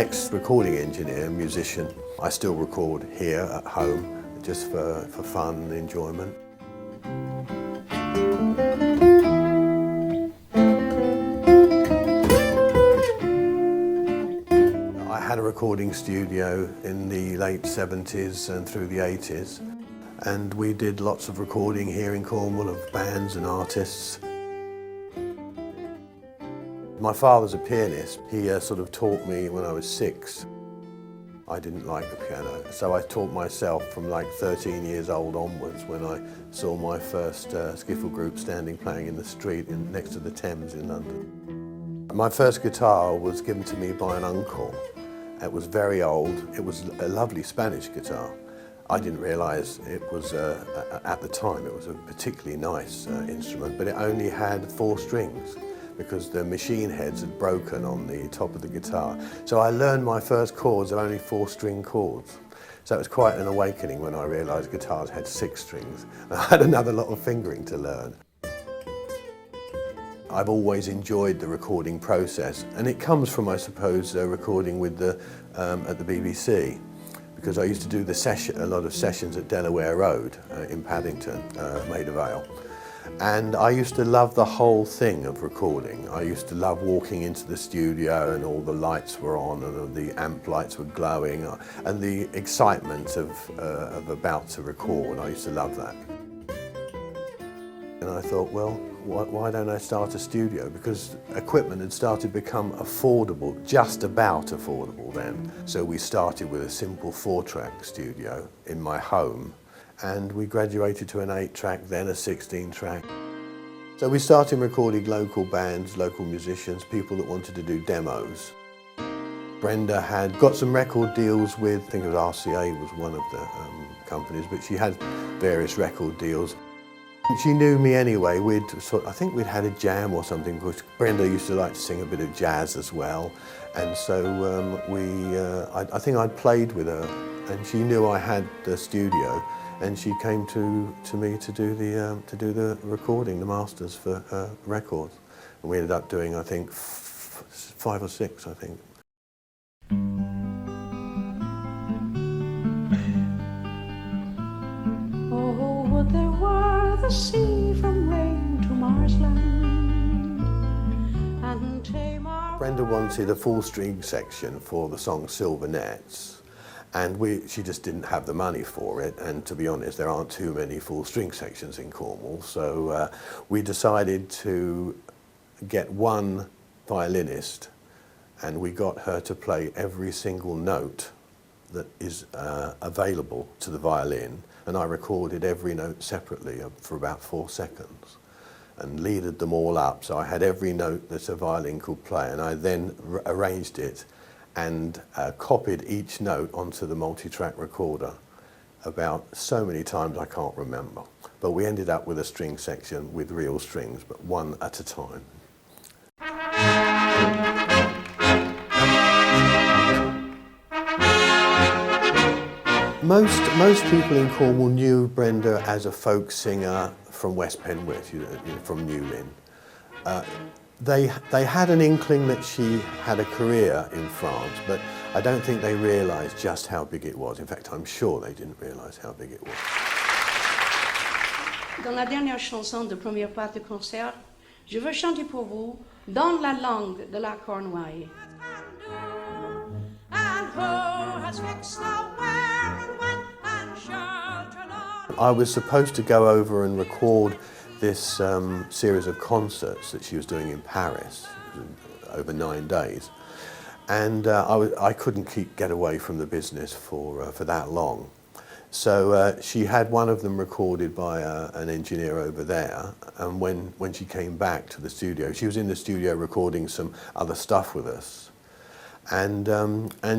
ex-recording engineer, musician. I still record here at home, just for fun and enjoyment. I had a recording studio in the late 70s and through the 80s, and we did lots of recording here in Cornwall of bands and artists. My father's a pianist. He sort of taught me when I was 6. I didn't like the piano, so I taught myself from like 13 years old onwards when I saw my first skiffle group standing playing in the street next to the Thames in London. My first guitar was given to me by an uncle. It was very old. It was a lovely Spanish guitar. I didn't realise it was, at the time, it was a particularly nice instrument, but it only had 4 strings, because the machine heads had broken on the top of the guitar. So I learned my first chords of only 4-string chords. So it was quite an awakening when I realised guitars had 6 strings. I had another lot of fingering to learn. I've always enjoyed the recording process, and it comes from, I suppose, recording with at the BBC, because I used to do a lot of sessions at Delaware Road in Paddington, Maida Vale. And I used to love the whole thing of recording. I used to love walking into the studio and all the lights were on and the amp lights were glowing, and the excitement of about to record. I used to love that. And I thought, well, why don't I start a studio? Because equipment had started to become affordable, just about affordable then. So we started with a simple 4-track studio in my home. And we graduated to an 8-track, then a 16-track. So we started recording local bands, local musicians, people that wanted to do demos. Brenda had got some record deals with, I think it was RCA was one of the companies, but she had various record deals. She knew me anyway. I think we'd had a jam or something, because Brenda used to like to sing a bit of jazz as well. And so I think I'd played with her, and she knew I had the studio. And she came to me to do the recording, the masters for her records. And we ended up doing, I think, 5 or 6, I think. Oh, would there were the sea from rain to Marsland and Tamar. Brenda wanted a full string section for the song Silver Nets. And she just didn't have the money for it, and to be honest, there aren't too many full string sections in Cornwall, so we decided to get one violinist, and we got her to play every single note that is available to the violin, and I recorded every note separately for about 4 seconds and leaded them all up, so I had every note that a violin could play, and I then arranged it and copied each note onto the multi-track recorder about so many times I can't remember. But we ended up with a string section with real strings, but one at a time. Most people in Cornwall knew Brenda as a folk singer from West Penwith, from Newlyn. They had an inkling that she had a career in France, but I don't think they realised just how big it was. In fact, I'm sure they didn't realise how big it was. Dans la dernière chanson de première part du concert, je veux chanter pour vous dans la langue de la Cornouaille. I was supposed to go over and record this series of concerts that she was doing in Paris over 9 days, and I couldn't get away from the business for that long. So she had one of them recorded by an engineer over there, and when she came back to the studio, she was in the studio recording some other stuff with us, and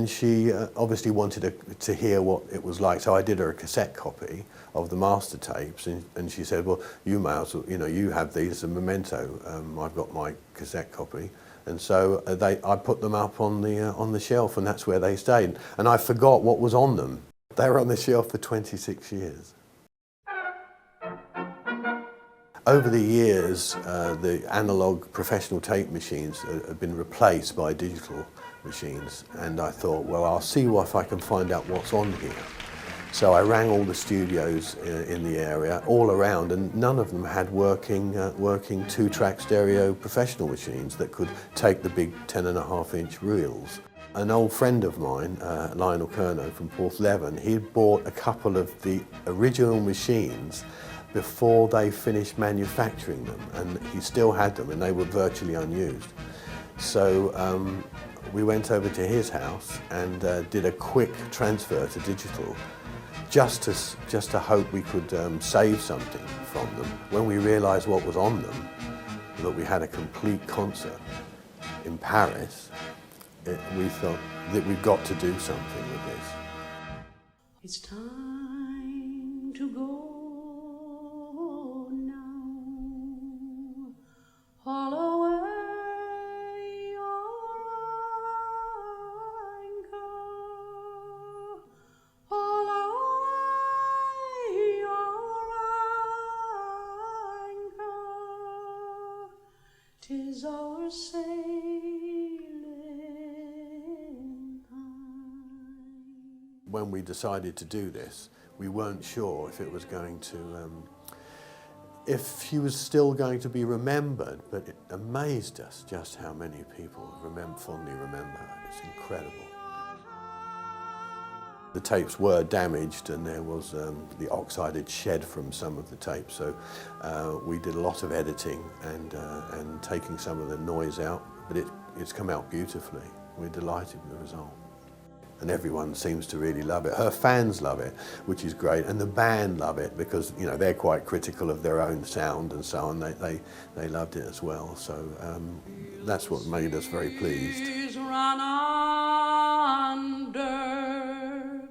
she obviously wanted to hear what it was like. So I did her a cassette copy of the master tapes, and she said, "Well, you may as well, you have these as a memento. I've got my cassette copy." And so I put them up on the shelf, and that's where they stayed. And I forgot what was on them. They were on the shelf for 26 years. Over the years, the analog professional tape machines have been replaced by digital machines, and I thought, well, I'll see if I can find out what's on here. So I rang all the studios in the area, all around, and none of them had working 2-track stereo professional machines that could take the big 10.5-inch reels. An old friend of mine, Lionel Curnow from Porthleven, he'd bought a couple of the original machines before they finished manufacturing them, and he still had them, and they were virtually unused. So we went over to his house and did a quick transfer to digital, just to hope we could save something from them. When we realised what was on them, that we had a complete concert in Paris, we thought that we've got to do something with this. It's time to go now, all away your anchor, all away your anchor, 'tis our sailing time. When we decided to do this, we weren't sure if it was going to, if he was still going to be remembered, but it amazed us just how many people fondly remember her. It's incredible. The tapes were damaged, and there was the oxide had shed from some of the tapes, so we did a lot of editing and taking some of the noise out, but it's come out beautifully. We're delighted with the result. And everyone seems to really love it. Her fans love it, which is great, and the band love it because, you know, they're quite critical of their own sound and so on. They loved it as well, so that's what made us very pleased. Run under,